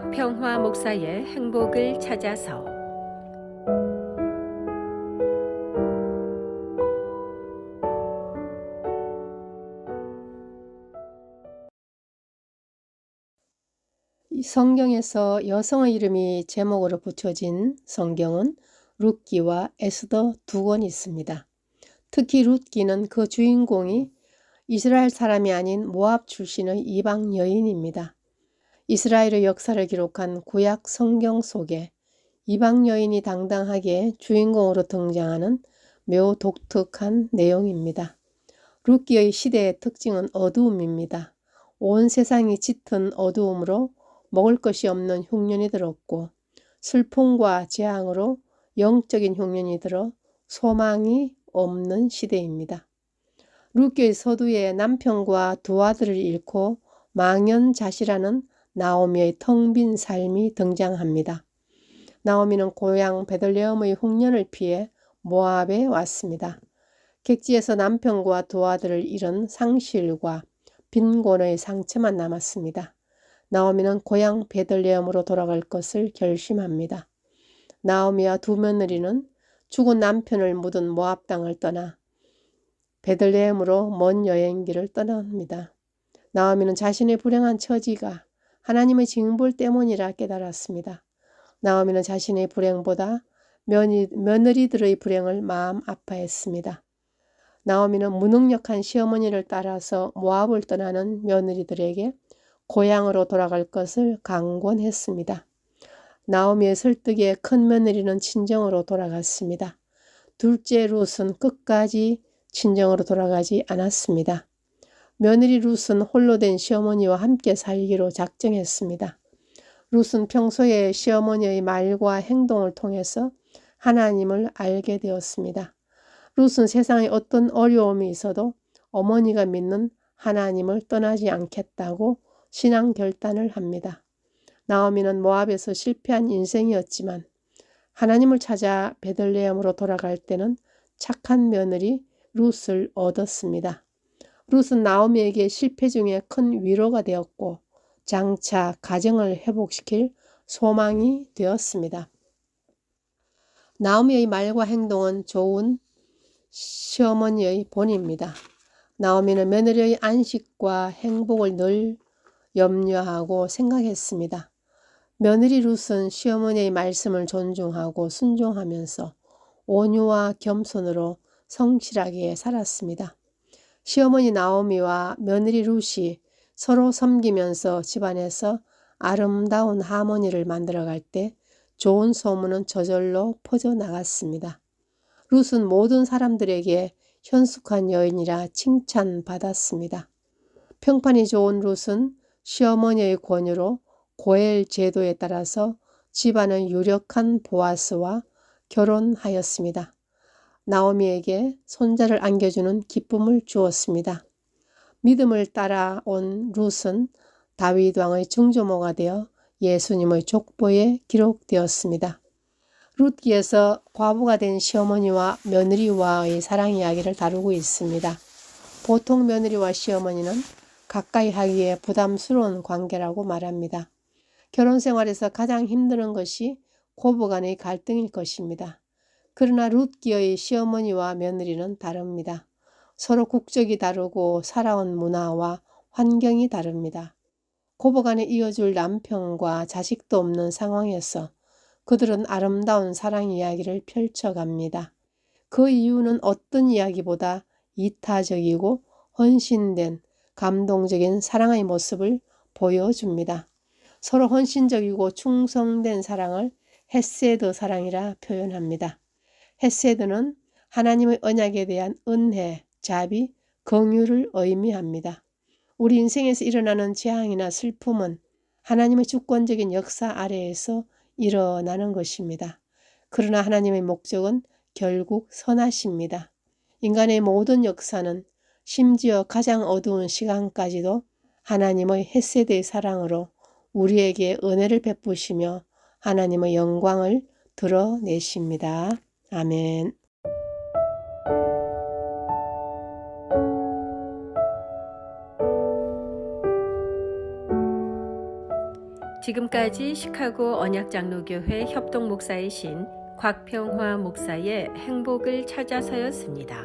박평화 목사의 행복을 찾아서. 성경에서 여성의 이름이 제목으로 붙여진 성경은 룻기와 에스더 두 권이 있습니다. 특히 룻기는 그 주인공이 이스라엘 사람이 아닌 모압 출신의 이방 여인입니다. 이스라엘의 역사를 기록한 구약 성경 속에 이방 여인이 당당하게 주인공으로 등장하는 매우 독특한 내용입니다. 룻기의 시대의 특징은 어두움입니다. 온 세상이 짙은 어두움으로 먹을 것이 없는 흉년이 들었고 슬픔과 재앙으로 영적인 흉년이 들어 소망이 없는 시대입니다. 룻기의 서두에 남편과 두 아들을 잃고 망연자실하는 나오미의 텅 빈 삶이 등장합니다. 나오미는 고향 베들레헴의 흉년을 피해 모압에 왔습니다. 객지에서 남편과 두 아들을 잃은 상실과 빈곤의 상처만 남았습니다. 나오미는 고향 베들레헴으로 돌아갈 것을 결심합니다. 나오미와 두 며느리는 죽은 남편을 묻은 모압 땅을 떠나 베들레헴으로 먼 여행길을 떠납니다. 나오미는 자신의 불행한 처지가 하나님의 징벌 때문이라 깨달았습니다. 나오미는 자신의 불행보다 며느리들의 불행을 마음 아파했습니다. 나오미는 무능력한 시어머니를 따라서 모압을 떠나는 며느리들에게 고향으로 돌아갈 것을 강권했습니다. 나오미의 설득에 큰 며느리는 친정으로 돌아갔습니다. 둘째 룻은 끝까지 친정으로 돌아가지 않았습니다. 며느리 룻은 홀로 된 시어머니와 함께 살기로 작정했습니다. 룻은 평소에 시어머니의 말과 행동을 통해서 하나님을 알게 되었습니다. 룻은 세상에 어떤 어려움이 있어도 어머니가 믿는 하나님을 떠나지 않겠다고 신앙 결단을 합니다. 나오미는 모압에서 실패한 인생이었지만 하나님을 찾아 베들레헴으로 돌아갈 때는 착한 며느리 룻을 얻었습니다. 룻은 나오미에게 실패 중에 큰 위로가 되었고 장차 가정을 회복시킬 소망이 되었습니다. 나오미의 말과 행동은 좋은 시어머니의 본입니다. 나오미는 며느리의 안식과 행복을 늘 염려하고 생각했습니다. 며느리 룻은 시어머니의 말씀을 존중하고 순종하면서 온유와 겸손으로 성실하게 살았습니다. 시어머니 나오미와 며느리 룻이 서로 섬기면서 집안에서 아름다운 하모니를 만들어갈 때 좋은 소문은 저절로 퍼져나갔습니다. 룻은 모든 사람들에게 현숙한 여인이라 칭찬받았습니다. 평판이 좋은 룻은 시어머니의 권유로 고엘 제도에 따라서 집안의 유력한 보아스와 결혼하였습니다. 나오미에게 손자를 안겨주는 기쁨을 주었습니다. 믿음을 따라온 룻은 다윗 왕의 증조모가 되어 예수님의 족보에 기록되었습니다. 룻기에서 과부가 된 시어머니와 며느리와의 사랑 이야기를 다루고 있습니다. 보통 며느리와 시어머니는 가까이 하기에 부담스러운 관계라고 말합니다. 결혼 생활에서 가장 힘든 것이 고부 간의 갈등일 것입니다. 그러나 룻기의 시어머니와 며느리는 다릅니다. 서로 국적이 다르고 살아온 문화와 환경이 다릅니다. 고부 간에 이어줄 남편과 자식도 없는 상황에서 그들은 아름다운 사랑 이야기를 펼쳐갑니다. 그 이유는 어떤 이야기보다 이타적이고 헌신된 감동적인 사랑의 모습을 보여줍니다. 서로 헌신적이고 충성된 사랑을 헤세드 사랑이라 표현합니다. 헤세드는 하나님의 언약에 대한 은혜, 자비, 긍휼을 의미합니다. 우리 인생에서 일어나는 재앙이나 슬픔은 하나님의 주권적인 역사 아래에서 일어나는 것입니다. 그러나 하나님의 목적은 결국 선하십니다. 인간의 모든 역사는 심지어 가장 어두운 시간까지도 하나님의 헤세드의 사랑으로 우리에게 은혜를 베푸시며 하나님의 영광을 드러내십니다. 아멘. 지금까지 시카고 언약장로교회 협동 목사이신 곽평화 목사의 행복을 찾아서였습니다.